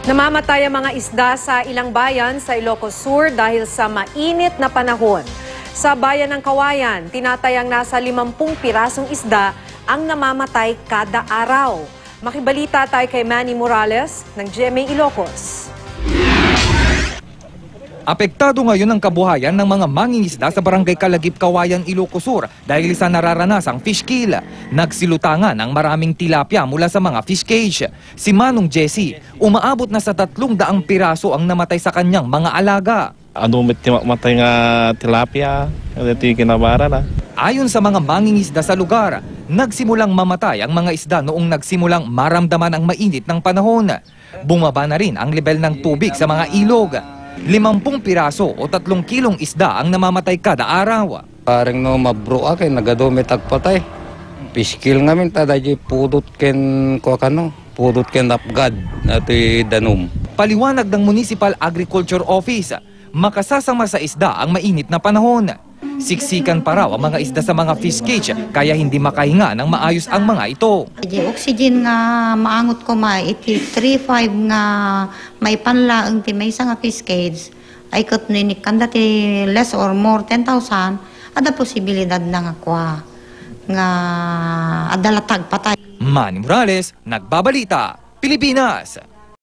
Namamatay ang mga isda sa ilang bayan sa Ilocos Sur dahil sa mainit na panahon. Sa bayan ng Kawayan, tinatayang nasa 50 pirasong isda ang namamatay kada araw. Makibalita tayo kay Manny Morales ng GMA Ilocos. Apektado ngayon ang kabuhayan ng mga mangingisda sa barangay Kalagip, Kawayan, Ilocos Sur dahil sa nararanasang fish kill. Nagsilutangan ang maraming tilapia mula sa mga fish cage. Si Manong Jesse, umaabot na sa 300 piraso ang namatay sa kanyang mga alaga. Ano matay nga tilapia, ito yung kinabara na. Ayon sa mga mangingisda sa lugar, nagsimulang mamatay ang mga isda noong nagsimulang maramdaman ang mainit ng panahon. Bumaba na rin ang level ng tubig sa mga ilog. 50 piraso o 3 kilong isda ang namamatay kada araw. Parang no mabro kay nagadumit agpatay. Piskil ngamin tadaji pudot ken ko kano, pudot ken napgad nati danum. Paliwanag ng Municipal Agriculture Office, makasasama sa isda ang mainit na panahon. Siksikan pa raw ang mga isda sa mga fish cage kaya hindi makahinga ng maayos ang mga ito. Oxygen nga maangot ko iti 3-5 nga may panlaang ti may nga fish cage ay kat ninikanda ti less or more 10,000 ada posibilidad na nga kwa nga adalatag patay. Manny Morales, Nagbabalita, Pilipinas.